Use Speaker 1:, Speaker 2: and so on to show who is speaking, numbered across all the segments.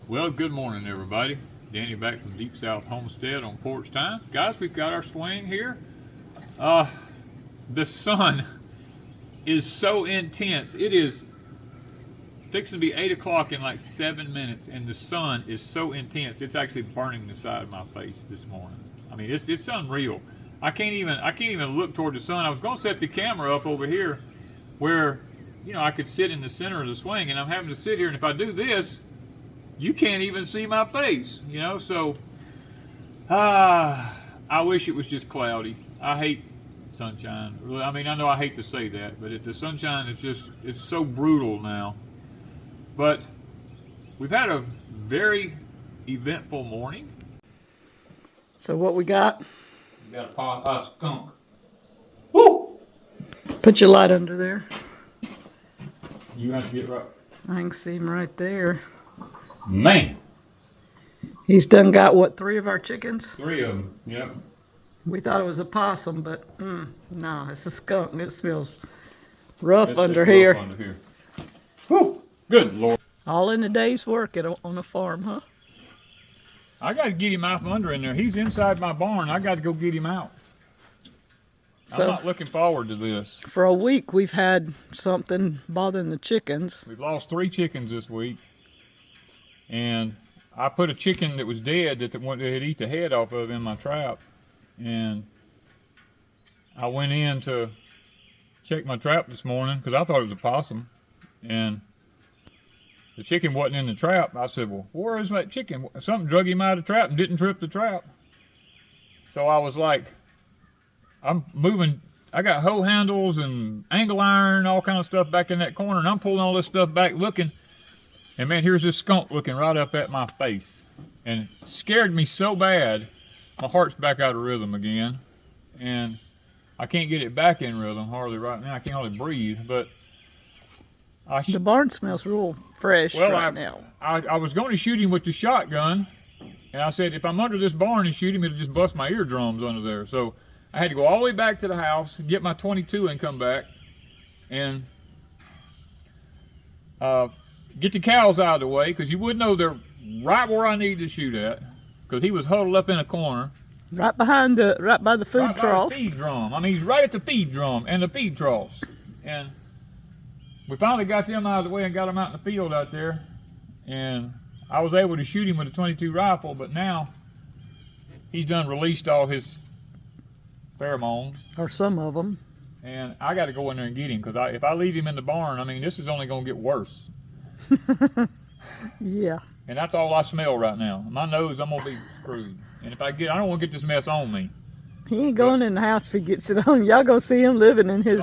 Speaker 1: Well, good morning, everybody. Danny back from Deepsouth Homestead on Porch Time. Guys, we've got our swing here. The sun is so intense. It is fixing to be 8 o'clock in like 7 minutes, and the sun is so intense. It's actually burning the side of my face this morning. I mean, it's unreal. I can't even look toward the sun. I was going to set the camera up over here where, you know, I could sit in the center of the swing, and I'm having to sit here, and if I do this, you can't even see my face, you know. So I wish it was just cloudy. I hate sunshine. I mean, I know I hate to say that, but the sunshine is just, it's so brutal now. But we've had a very eventful morning.
Speaker 2: So what we got?
Speaker 1: We got a skunk. Woo!
Speaker 2: Put your light under there.
Speaker 1: You have to get right.
Speaker 2: I can see him right there.
Speaker 1: Man.
Speaker 2: He's done got, what, 3 of our chickens?
Speaker 1: 3 of them, yep.
Speaker 2: We thought it was a possum, but no, it's a skunk. It smells rough under here.
Speaker 1: Rough under here. Whew. Good Lord.
Speaker 2: All in a day's work on a farm, huh?
Speaker 1: I got to get him out from under in there. He's inside my barn. I got to go get him out.
Speaker 2: So,
Speaker 1: I'm not looking forward to this.
Speaker 2: For a week, we've had something bothering the chickens.
Speaker 1: We've lost 3 chickens this week. And I put a chicken that was dead that had eat the head off of in my trap. And I went in to check my trap this morning because I thought it was a possum. And the chicken wasn't in the trap. I said, well, where is that chicken? Something drug him out of the trap and didn't trip the trap. So I was like, I'm moving. I got hoe handles and angle iron, all kind of stuff back in that corner. And I'm pulling all this stuff back looking. And man, here's this skunk looking right up at my face. And it scared me so bad, my heart's back out of rhythm again. And I can't get it back in rhythm hardly right now. I can't hardly breathe, but
Speaker 2: the barn smells real fresh right now.
Speaker 1: I was going to shoot him with the shotgun, and I said, if I'm under this barn and shoot him, it'll just bust my eardrums under there. So I had to go all the way back to the house, get my 22 and come back, and get the cows out of the way, because you would know they're right where I need to shoot at, because he was huddled up in a corner.
Speaker 2: Right by the food trough.
Speaker 1: By the feed drum. I mean, he's right at the feed drum and the feed troughs. And we finally got them out of the way and got them out in the field out there. And I was able to shoot him with a 22 rifle, but now he's done released all his pheromones.
Speaker 2: Or some of them. And
Speaker 1: I got to go in there and get him, because if I leave him in the barn, I mean, this is only going to get worse.
Speaker 2: Yeah.
Speaker 1: And that's all I smell right now. My nose, I'm gonna be screwed. And if I don't want to get this mess on me.
Speaker 2: He ain't going in the house if he gets it on. Y'all gonna see him living in his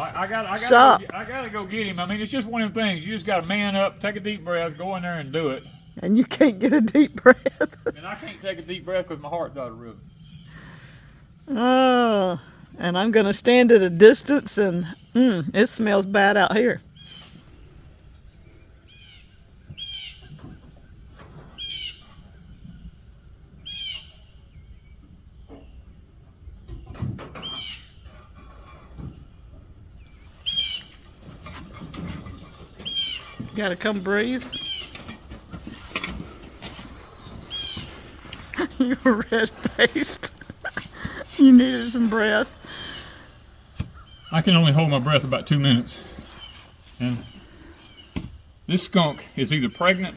Speaker 2: shop.
Speaker 1: I gotta go get him. I mean, it's just one of them things. You just gotta man up, take a deep breath, go in there and do it.
Speaker 2: And you can't get a deep breath.
Speaker 1: And I can't take a deep breath because my heart's out of rhythm.
Speaker 2: And I'm gonna stand at a distance, and it smells bad out here. Gotta come breathe. You were red-faced. You needed some breath.
Speaker 1: I can only hold my breath about 2 minutes. And this skunk is either pregnant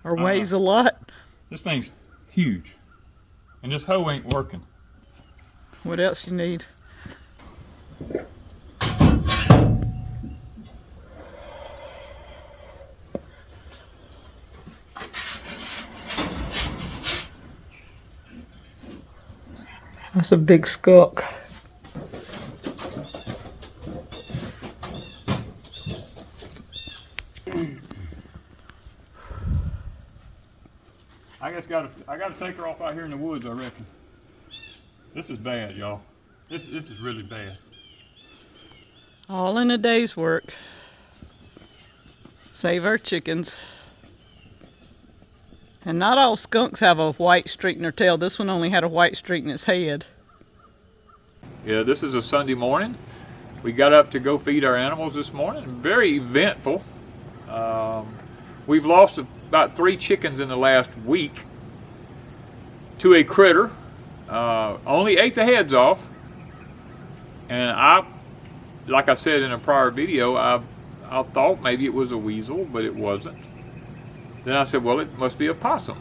Speaker 2: or weighs a lot.
Speaker 1: This thing's huge. And this hoe ain't working.
Speaker 2: What else you need? That's a big skunk.
Speaker 1: I gotta take her off out here in the woods, I reckon. This is bad, y'all. This is really bad.
Speaker 2: All in a day's work. Save our chickens. And not all skunks have a white streak in their tail. This one only had a white streak in its head.
Speaker 1: Yeah, this is a Sunday morning. We got up to go feed our animals this morning. Very eventful. we've lost about 3 chickens in the last week to a critter. Only ate the heads off. And like I said in a prior video, I thought maybe it was a weasel, but it wasn't. Then I said, well, it must be a possum.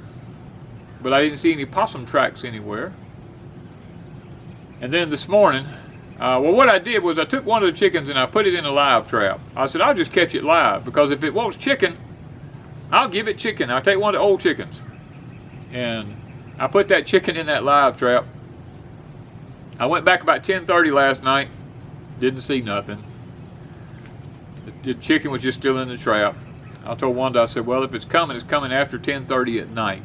Speaker 1: But I didn't see any possum tracks anywhere. And then this morning, well, what I did was I took one of the chickens and I put it in a live trap. I said, I'll just catch it live, because if it wants chicken, I'll give it chicken. I'll take one of the old chickens. And I put that chicken in that live trap. I went back about 10:30 last night. Didn't see nothing. The chicken was just still in the trap. I told Wanda, I said, well, if it's coming after 10:30 at night.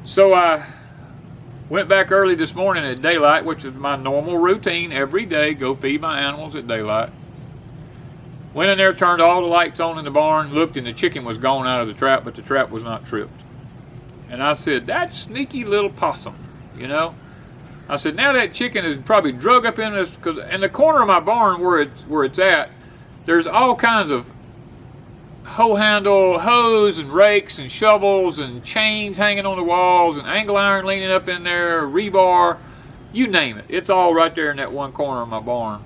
Speaker 1: So I went back early this morning at daylight, which is my normal routine every day, go feed my animals at daylight. Went in there, turned all the lights on in the barn, looked, and the chicken was gone out of the trap, but the trap was not tripped. And I said, that sneaky little possum, you know. I said, now that chicken is probably drug up in this, because in the corner of my barn where it's at, there's all kinds of hoe handle, hose and rakes and shovels and chains hanging on the walls and angle iron leaning up in there, rebar, you name it. It's all right there in that one corner of my barn.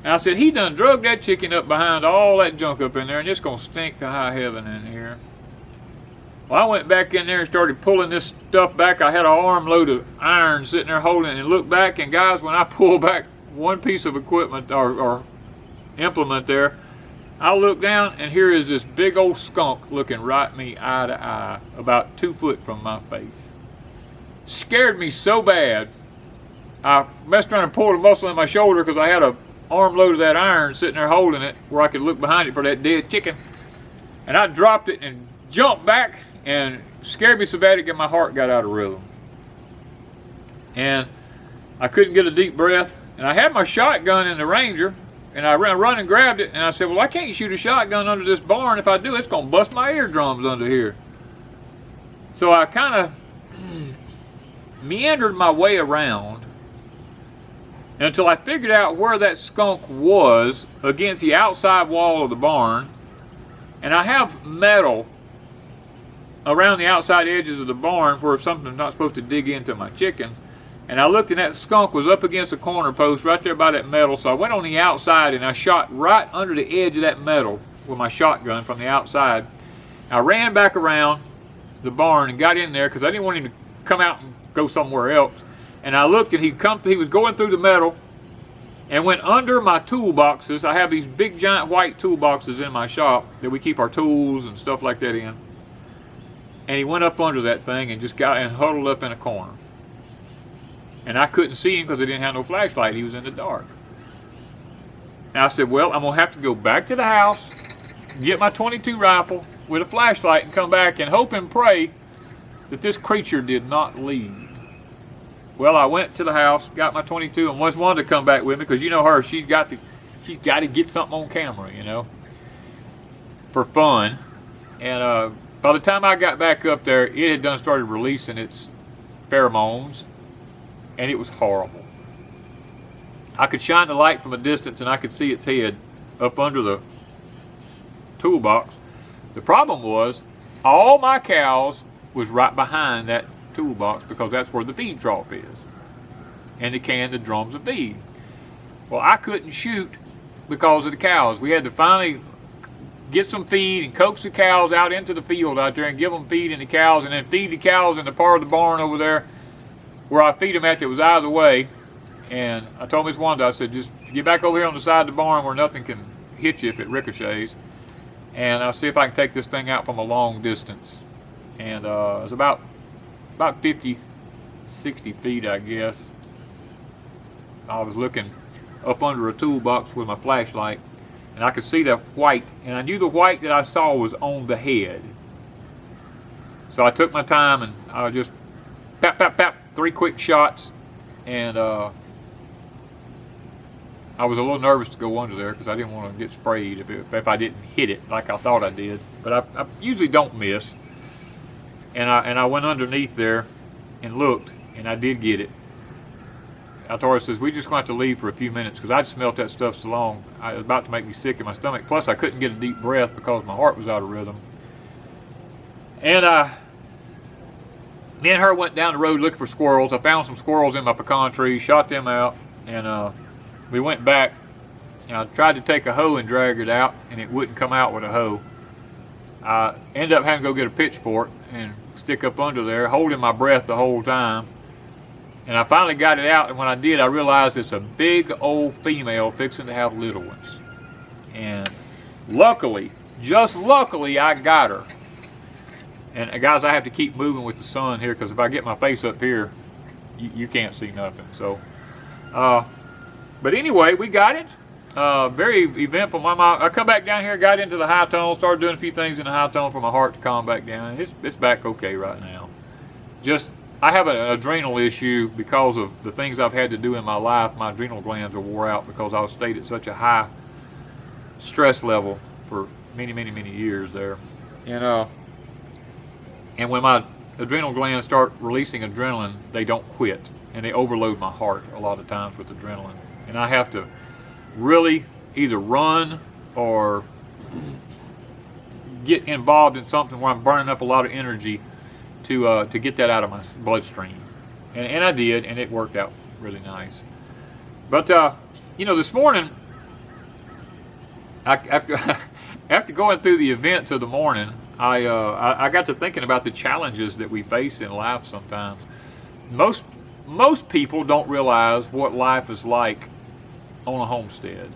Speaker 1: And I said, he done drug that chicken up behind all that junk up in there, and it's going to stink to high heaven in here. Well, I went back in there and started pulling this stuff back. I had an armload of iron sitting there holding it, and looked back, and guys, when I pull back one piece of equipment or implement there, I look down, and here is this big old skunk looking right at me eye to eye, about 2 foot from my face. Scared me so bad, I messed around and pulled a muscle in my shoulder because I had a armload of that iron sitting there holding it where I could look behind it for that dead chicken. And I dropped it and jumped back, and scared me so bad my heart got out of rhythm. And I couldn't get a deep breath. And I had my shotgun in the Ranger, and I run and grabbed it, and I said, well, I can't shoot a shotgun under this barn. If I do, it's going to bust my eardrums under here. So I kind of meandered my way around until I figured out where that skunk was against the outside wall of the barn. And I have metal around the outside edges of the barn where something's not supposed to dig into my chicken. And I looked, and that skunk was up against the corner post right there by that metal. So I went on the outside and I shot right under the edge of that metal with my shotgun from the outside. I ran back around the barn and got in there because I didn't want him to come out and go somewhere else. And I looked, and he was going through the metal and went under my toolboxes. I have these big giant white toolboxes in my shop that we keep our tools and stuff like that in. And he went up under that thing and just got and huddled up in a corner. And I couldn't see him because I didn't have no flashlight. He was in the dark. And I said, well, I'm going to have to go back to the house, get my .22 rifle with a flashlight, and come back and hope and pray that this creature did not leave. Well, I went to the house, got my .22, and was wanted to come back with me because you know her. She's got to get something on camera, you know, for fun. And by the time I got back up there, it had done started releasing its pheromones, and it was horrible. I could shine the light from a distance, and I could see its head up under the toolbox. The problem was, all my cows was right behind that toolbox because that's where the feed trough is, and the drums of feed. Well, I couldn't shoot because of the cows. We had to finally get some feed and coax the cows out into the field out there and give them feed in the cows, and then feed the cows in the part of the barn over there where I feed them at that was out of the way. And I told Miss Wanda, I said, just get back over here on the side of the barn where nothing can hit you if it ricochets, and I'll see if I can take this thing out from a long distance. And it was about 50, 60 feet, I guess. I was looking up under a toolbox with my flashlight, and I could see the white, and I knew the white that I saw was on the head. So I took my time, and I just pap, pap, pap, 3 quick shots, and I was a little nervous to go under there because I didn't want to get sprayed if I didn't hit it like I thought I did. But I usually don't miss. And I went underneath there and looked, and I did get it. I told her, I says, we just going to have to leave for a few minutes because I'd smelt that stuff so long. It was about to make me sick in my stomach. Plus, I couldn't get a deep breath because my heart was out of rhythm. And me and her went down the road looking for squirrels. I found some squirrels in my pecan tree, shot them out, and we went back. And I tried to take a hoe and drag it out, and it wouldn't come out with a hoe. I ended up having to go get a pitchfork and stick up under there, holding my breath the whole time. And I finally got it out, and when I did, I realized it's a big old female fixing to have little ones. And luckily, just luckily, I got her. And guys, I have to keep moving with the sun here because if I get my face up here, you can't see nothing. So, but anyway, we got it. Very eventful. I come back down here, got into the high tunnel, started doing a few things in the high tunnel for my heart to calm back down. It's back okay right now. Just, I have an adrenal issue because of the things I've had to do in my life. My adrenal glands are wore out because I stayed at such a high stress level for many, many, many years there. And when my adrenal glands start releasing adrenaline, they don't quit. And they overload my heart a lot of times with adrenaline. And I have to really either run or get involved in something where I'm burning up a lot of energy to get that out of my bloodstream. And I did, and it worked out really nice. But, this morning, after going through the events of the morning, I got to thinking about the challenges that we face in life sometimes. Most people don't realize what life is like on a homestead,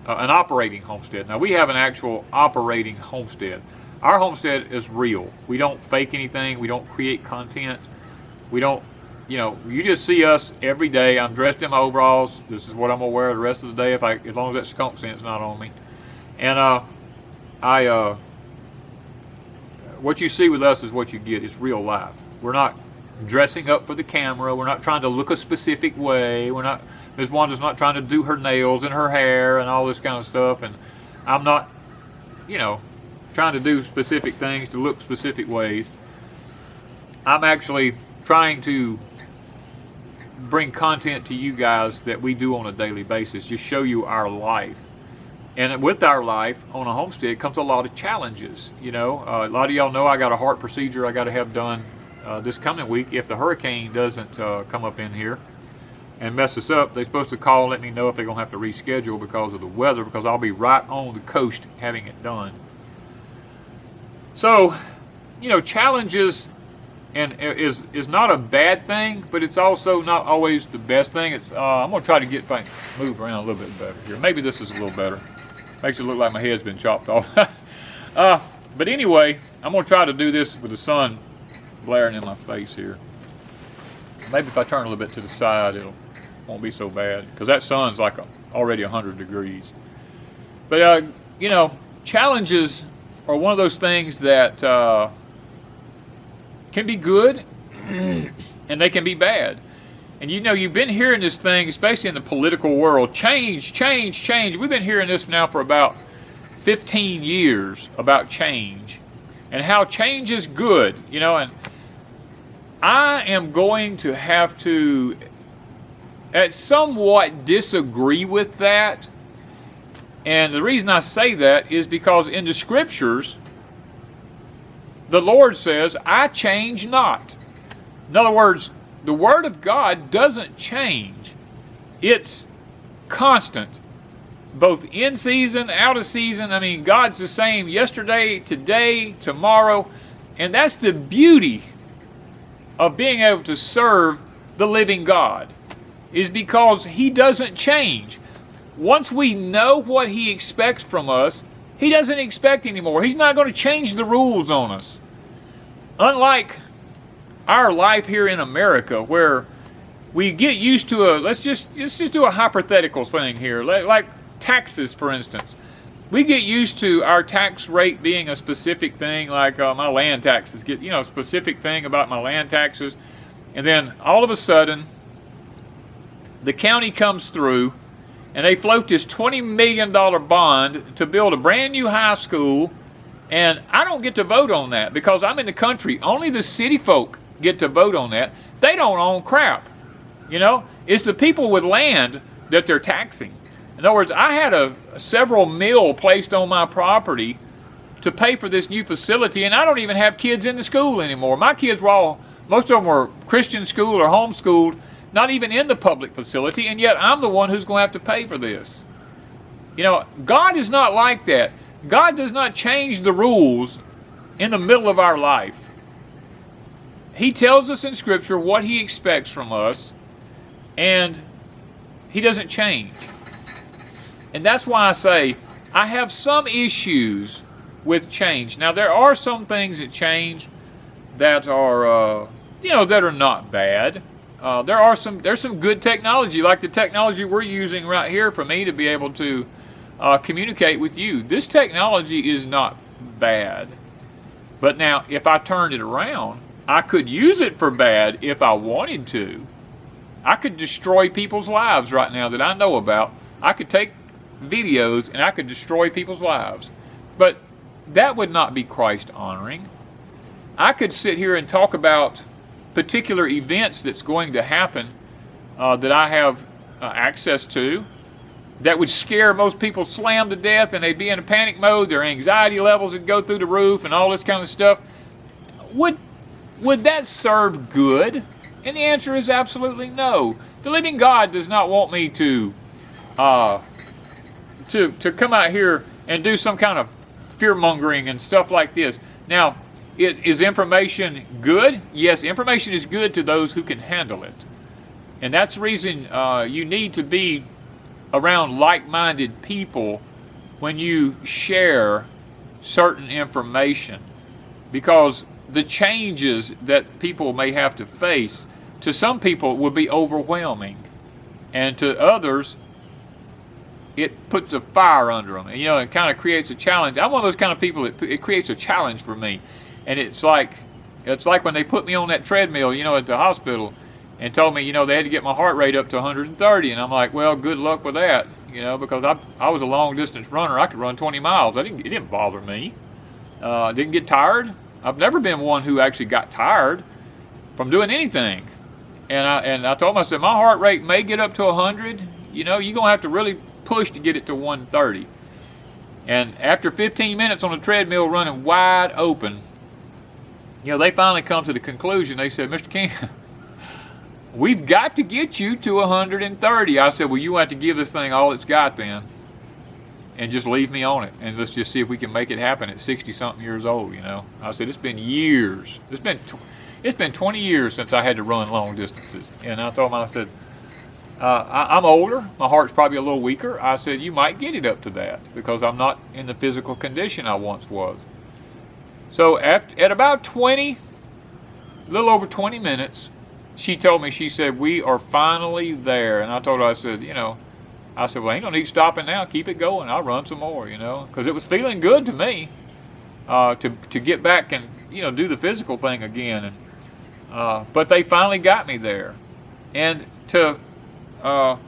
Speaker 1: an operating homestead. Now, we have an actual operating homestead. Our homestead is real. We don't fake anything. We don't create content. We don't, you just see us every day. I'm dressed in my overalls. This is what I'm going to wear the rest of the day as long as that skunk scent's not on me. And what you see with us is what you get. It's real life. We're not dressing up for the camera. We're not trying to look a specific way. Ms. Wanda's not trying to do her nails and her hair and all this kind of stuff. And I'm not, trying to do specific things to look specific ways. I'm actually trying to bring content to you guys that we do on a daily basis, just show you our life. And with our life on a homestead comes a lot of challenges. A lot of y'all know I got a heart procedure I got to have done this coming week. If the hurricane doesn't come up in here and mess us up, they're supposed to call and let me know if they're going to have to reschedule because of the weather, because I'll be right on the coast having it done. So, challenges is not a bad thing, but it's also not always the best thing. I'm going to try to get things moved around a little bit better here. Maybe this is a little better. Makes it look like my head's been chopped off. But anyway, I'm going to try to do this with the sun blaring in my face here. Maybe if I turn a little bit to the side, it won't be so bad, because that sun's like already 100 degrees. But, challenges are one of those things that can be good and they can be bad. And you've been hearing this thing, especially in the political world, change, change, change. We've been hearing this now for about 15 years about change and how change is good, and I am going to have to somewhat disagree with that. And the reason I say that is because in the scriptures, the Lord says, I change not. In other words, the Word of God doesn't change. It's constant, both in season, out of season. I mean, God's the same yesterday, today, tomorrow. And that's the beauty of being able to serve the living God, is because He doesn't change. Once we know what He expects from us, He doesn't expect anymore. He's not going to change the rules on us. Unlike our life here in America, where we get used to let's just do a hypothetical thing here, like taxes, for instance. We get used to our tax rate being a specific thing, like my land taxes get, a specific thing about my land taxes. And then all of a sudden, the county comes through and they float this $20 million bond to build a brand new high school, and I don't get to vote on that because I'm in the country. Only the city folk get to vote on that. They don't own crap. You know, it's the people with land that they're taxing. In other words, I had several mil placed on my property to pay for this new facility, and I don't even have kids in the school anymore. My kids were all, most of them were Christian school or homeschooled, not even in the public facility, and yet I'm the one who's going to have to pay for this. You know, God is not like that. God does not change the rules in the middle of our life. He tells us in Scripture what He expects from us, and He doesn't change. And that's why I say I have some issues with change. Now, there are some things that change that are, that are not bad. There's some good technology, like the technology we're using right here for me to be able to communicate with you. This technology is not bad. But now, if I turned it around, I could use it for bad if I wanted to. I could destroy people's lives right now that I know about. I could take videos and I could destroy people's lives. But that would not be Christ honoring. I could sit here and talk about particular events that's going to happen that I have access to that would scare most people slam to death, and they'd be in a panic mode. Their anxiety levels would go through the roof and all this kind of stuff. Would that serve good? And the answer is absolutely no. The living God does not want me to come out here and do some kind of fear-mongering and stuff like this. Now, is information good? Yes, information is good to those who can handle it. And that's the reason you need to be around like-minded people when you share certain information, because the changes that people may have to face, to some people, will be overwhelming, and to others it puts a fire under them. And, it kind of creates a challenge. I'm one of those kind of people that it creates a challenge for me. And it's like when they put me on that treadmill, at the hospital, and told me, they had to get my heart rate up to 130. And I'm like, well, good luck with that, because I was a long distance runner. I could run 20 miles. It didn't bother me. Didn't get tired. I've never been one who actually got tired from doing anything. And I told myself, my heart rate may get up to 100. You're going to have to really push to get it to 130. And after 15 minutes on the treadmill running wide open, they finally come to the conclusion. They said, Mr. King, we've got to get you to 130. I said, well, you have to give this thing all it's got then, and just leave me on it, and let's just see if we can make it happen at 60-something years old. I said, it's been years. It's been 20 years since I had to run long distances. And I told him, I said, I'm older. My heart's probably a little weaker. I said, you might get it up to that, because I'm not in the physical condition I once was. So at about 20, a little over 20 minutes, she told me, she said, we are finally there. And I told her, I said, well, ain't no need stopping now. Keep it going. I'll run some more, because it was feeling good to me to get back and, do the physical thing again. And but they finally got me there. And I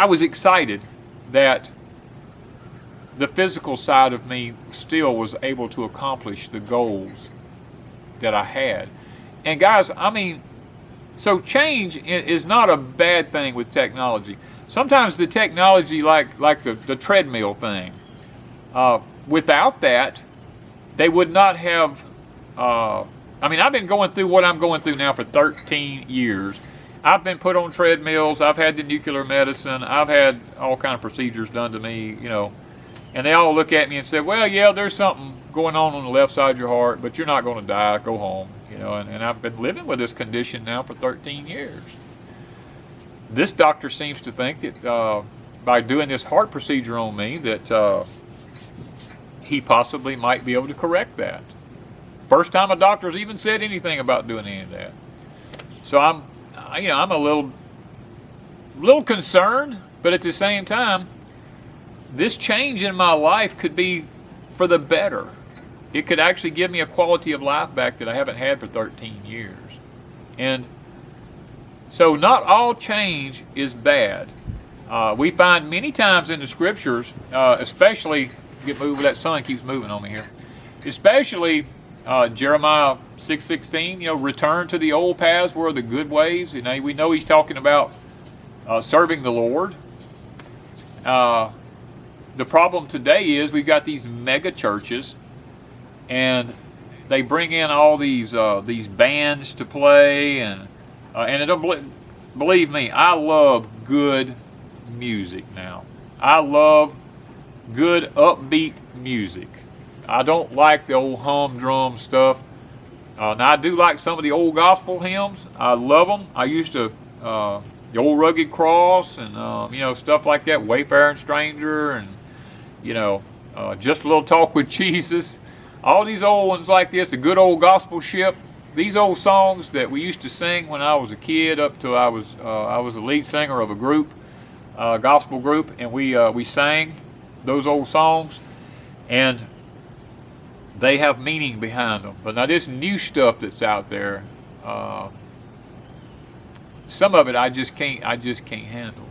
Speaker 1: was excited that the physical side of me still was able to accomplish the goals that I had. And guys, so change is not a bad thing with technology. Sometimes the technology, like the treadmill thing, without that, they would not have, I've been going through what I'm going through now for 13 years. I've been put on treadmills. I've had the nuclear medicine. I've had all kind of procedures done to me, and they all look at me and say, well, yeah, there's something going on the left side of your heart, but you're not going to die. Go home, and I've been living with this condition now for 13 years. This doctor seems to think that by doing this heart procedure on me that he possibly might be able to correct that. First time a doctor's even said anything about doing any of that. So I'm a little concerned, but at the same time, this change in my life could be for the better. It could actually give me a quality of life back that I haven't had for 13 years. And so not all change is bad. We find many times in the scriptures, especially, get moved, that sun keeps moving on me here, especially Jeremiah 6:16, return to the old paths where the good ways. We know he's talking about serving the Lord. The problem today is we've got these mega churches, and they bring in all these bands to play, and it don't believe me, I love good music now. I love good upbeat music. I don't like the old humdrum stuff. Now I do like some of the old gospel hymns. I love them. I used to the old Rugged Cross and stuff like that, Wayfaring Stranger, and Just a Little Talk with Jesus. All these old ones like this, the good old gospel ship. These old songs that we used to sing when I was a kid, up to I was the lead singer of a group, gospel group, and we sang those old songs, and they have meaning behind them. But now this new stuff that's out there, some of it I just can't handle.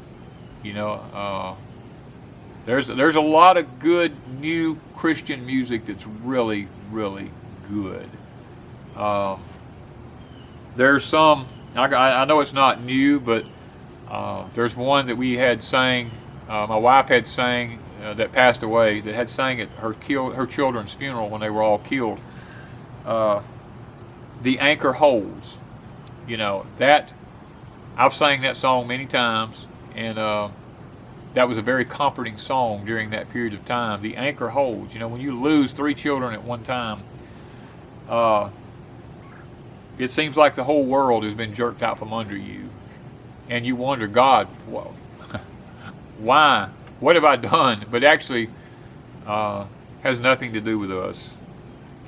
Speaker 1: There's a lot of good new Christian music that's really, really good. There's some, I know it's not new, but there's one that we had sang, my wife had sang, that passed away, that had sang at her children's funeral when they were all killed. The Anchor Holds. That I've sang that song many times, and that was a very comforting song during that period of time. The Anchor Holds. When you lose 3 children at one time, it seems like the whole world has been jerked out from under you, and you wonder, God, why? What have I done? But actually, has nothing to do with us.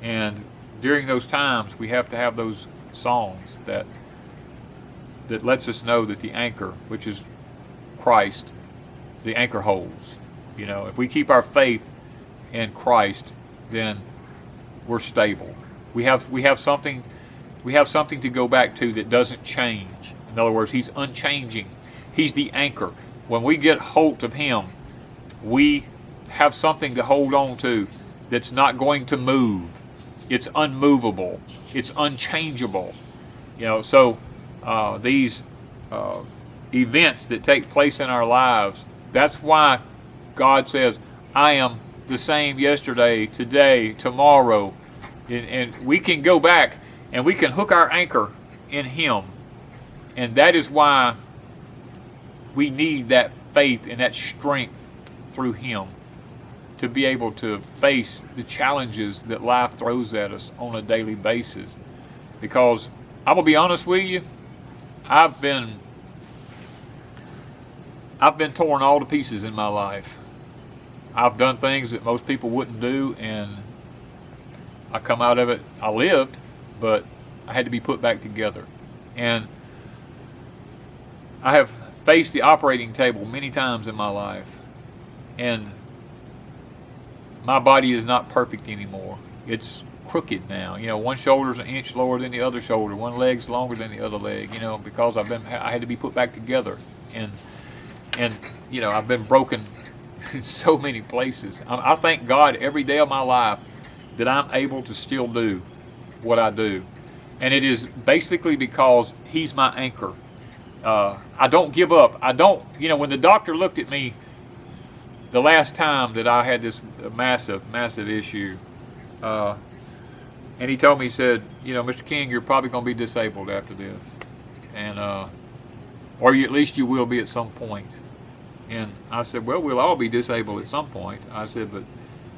Speaker 1: And during those times, we have to have those songs that lets us know that the anchor, which is Christ, the anchor holds. If we keep our faith in Christ, then we're stable. We have something to go back to that doesn't change. In other words, He's unchanging. He's the anchor. When we get hold of Him, we have something to hold on to that's not going to move. It's unmovable. It's unchangeable. So these events that take place in our lives, that's why God says, I am the same yesterday, today, tomorrow. And we can go back and we can hook our anchor in Him. And that is why we need that faith and that strength through Him to be able to face the challenges that life throws at us on a daily basis. Because I'm going to be honest with you, I've been torn all to pieces in my life. I've done things that most people wouldn't do, and I come out of it, I lived, but I had to be put back together. And I have faced the operating table many times in my life, and my body is not perfect anymore. It's crooked now. One shoulder's an inch lower than the other shoulder. One leg's longer than the other leg. Because I had to be put back together, and I've been broken in so many places. I thank God every day of my life that I'm able to still do what I do, and it is basically because He's my anchor. I don't give up. I don't. When the doctor looked at me the last time that I had this massive issue, and he told me, he said, Mr. King, you're probably going to be disabled after this, and or at least you will be at some point. And I said, well, we'll all be disabled at some point. I said, but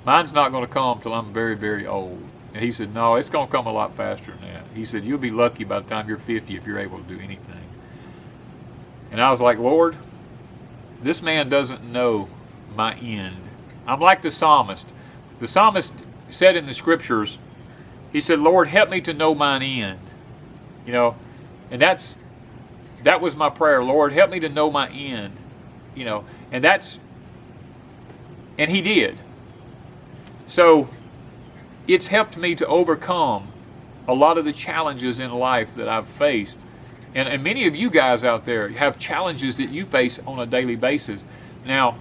Speaker 1: mine's not going to come till I'm very, very old. And he said, no, it's going to come a lot faster than that. He said, you'll be lucky by the time you're 50 if you're able to do anything. And I was like, Lord, this man doesn't know my end. I'm like the psalmist. The psalmist said in the scriptures, he said, Lord, help me to know mine end. And that was my prayer. Lord, help me to know my end. And He did. So it's helped me to overcome a lot of the challenges in life that I've faced. And many of you guys out there have challenges that you face on a daily basis. Now,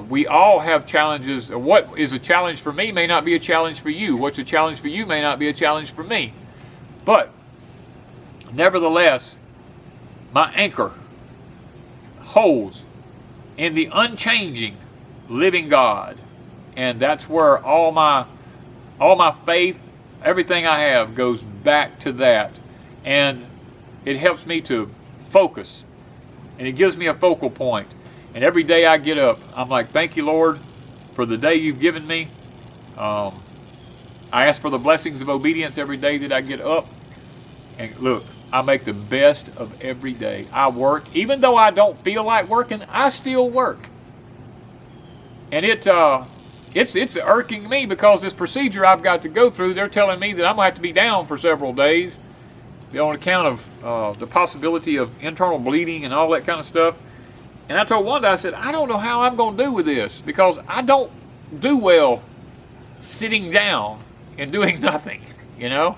Speaker 1: we all have challenges. What is a challenge for me may not be a challenge for you. What's a challenge for you may not be a challenge for me. But nevertheless, my anchor holds in the unchanging living God. And that's where all my faith, everything I have goes back to that. And it helps me to focus. And it gives me a focal point. And every day I get up, I'm like, thank you, Lord, for the day you've given me. I ask for the blessings of obedience every day that I get up. And look, I make the best of every day. I work. Even though I don't feel like working, I still work. And it's irking me because this procedure I've got to go through, they're telling me that I'm going to have to be down for several days on account of the possibility of internal bleeding and all that kind of stuff. And I told Wanda, I said, I don't know how I'm going to do with this because I don't do well sitting down and doing nothing, you know.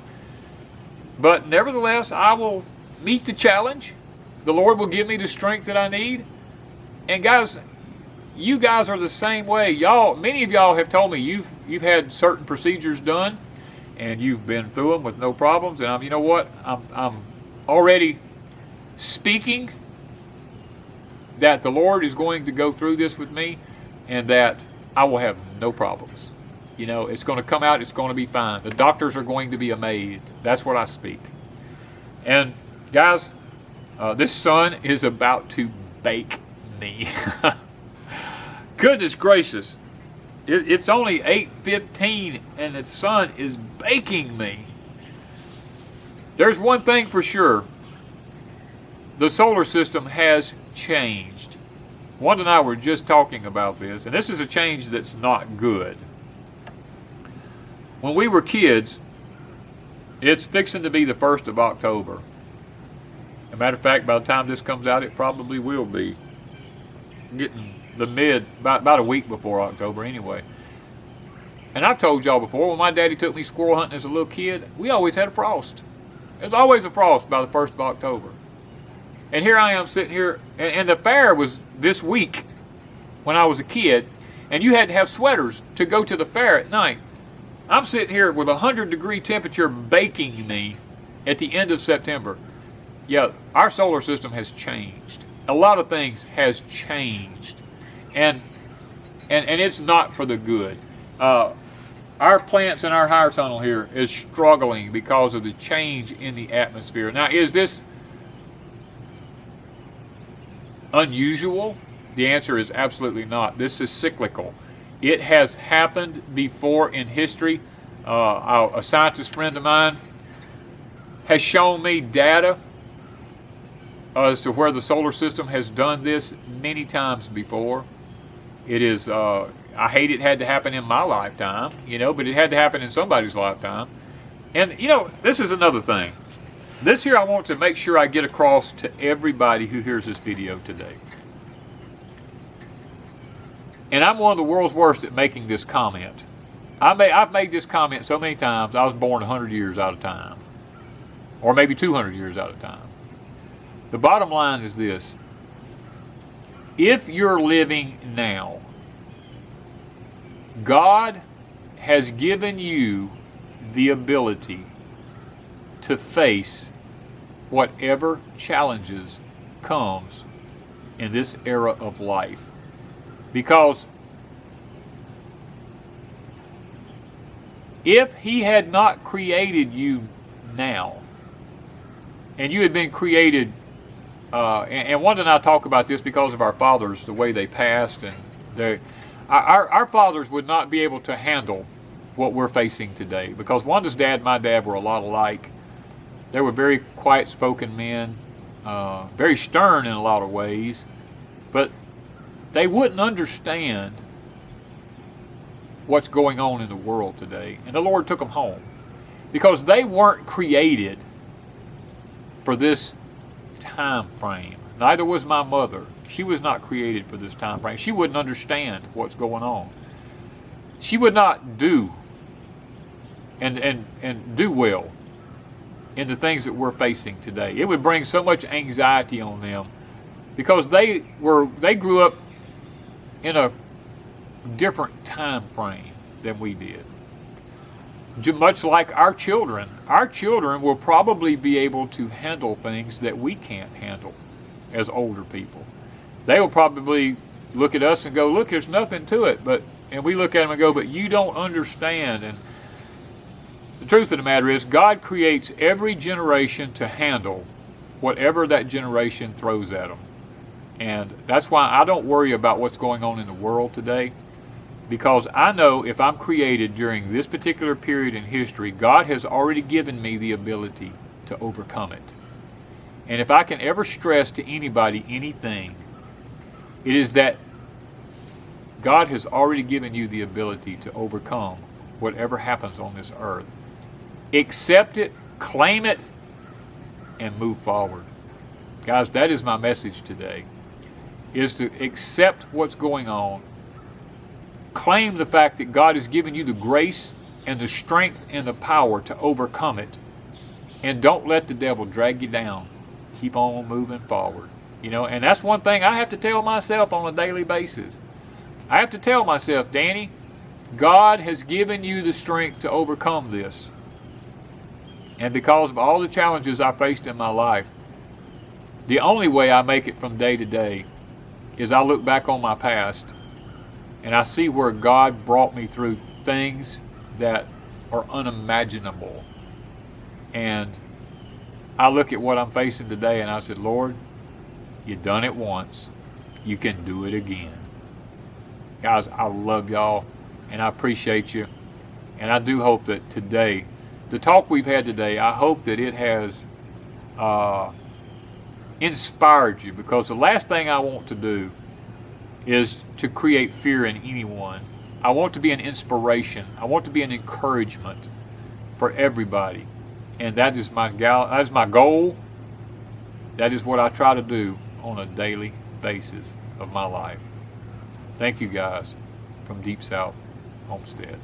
Speaker 1: But nevertheless, I will meet the challenge. The Lord will give me the strength that I need. And guys, you guys are the same way. Y'all, many of y'all have told me you've had certain procedures done and you've been through them with no problems. And you know what? I'm already speaking that the Lord is going to go through this with me and that I will have no problems. You know, it's going to come out, it's going to be fine. The doctors are going to be amazed. That's what I speak. And guys, this sun is about to bake me. Goodness gracious. It's only 8:15 and the sun is baking me. There's one thing for sure. The solar system has changed. Wanda and I were just talking about this, and this is a change that's not good. When we were kids, it's fixing to be the 1st of October. As a matter of fact, by the time this comes out, it probably will be. Getting the about a week before October anyway. And I've told y'all before, when my daddy took me squirrel hunting as a little kid, we always had a frost. There's always a frost by the 1st of October. And here I am sitting here, and the fair was this week when I was a kid, and you had to have sweaters to go to the fair at night. I'm sitting here with 100-degree temperature baking me at the end of September. Yeah, our solar system has changed. A lot of things has changed. And it's not for the good. Our plants in our higher tunnel here is struggling because of the change in the atmosphere. Now, is this unusual? The answer is absolutely not. This is cyclical. It has happened before in history. A scientist friend of mine has shown me data as to where the solar system has done this many times before. It is, I hate it had to happen in my lifetime, you know, but it had to happen in somebody's lifetime. And, you know, this is another thing. This here I want to make sure I get across to everybody who hears this video today. And I'm one of the world's worst at making this comment. I've made this comment so many times, I was born 100 years out of time. Or maybe 200 years out of time. The bottom line is this. If you're living now, God has given you the ability to face whatever challenges comes in this era of life. Because if He had not created you now, and you had been created, and Wanda and I talk about this because of our fathers, the way they passed, and our fathers would not be able to handle what we're facing today. Because Wanda's dad and my dad were a lot alike. They were very quiet-spoken men, very stern in a lot of ways, but they wouldn't understand what's going on in the world today. And the Lord took them home because they weren't created for this time frame. Neither was my mother. She was not created for this time frame. She wouldn't understand what's going on. She would not do and do well in the things that we're facing today. It would bring so much anxiety on them because they grew up in a different time frame than we did. Much like our children will probably be able to handle things that we can't handle as older people. They will probably look at us and go, look, there's nothing to it, and we look at them and go, but you don't understand. And the truth of the matter is, God creates every generation to handle whatever that generation throws at them. And that's why I don't worry about what's going on in the world today, because I know if I'm created during this particular period in history, God has already given me the ability to overcome it. And if I can ever stress to anybody anything, it is that God has already given you the ability to overcome whatever happens on this earth. Accept it, claim it, and move forward. Guys, that is my message today, is to accept what's going on, claim the fact that God has given you the grace and the strength and the power to overcome it, and don't let the devil drag you down. Keep on moving forward. And that's one thing I have to tell myself on a daily basis. I have to tell myself, Danny, God has given you the strength to overcome this. And because of all the challenges I faced in my life, the only way I make it from day to day is I look back on my past and I see where God brought me through things that are unimaginable. And I look at what I'm facing today and I said, Lord, you done it once. You can do it again. Guys, I love y'all and I appreciate you. And I do hope that today, the talk we've had today, I hope that it has inspired you, because the last thing I want to do is to create fear in anyone. I want to be an inspiration. I want to be an encouragement for everybody. And that is my goal. That is what I try to do on a daily basis of my life. Thank you guys from Deep South Homestead.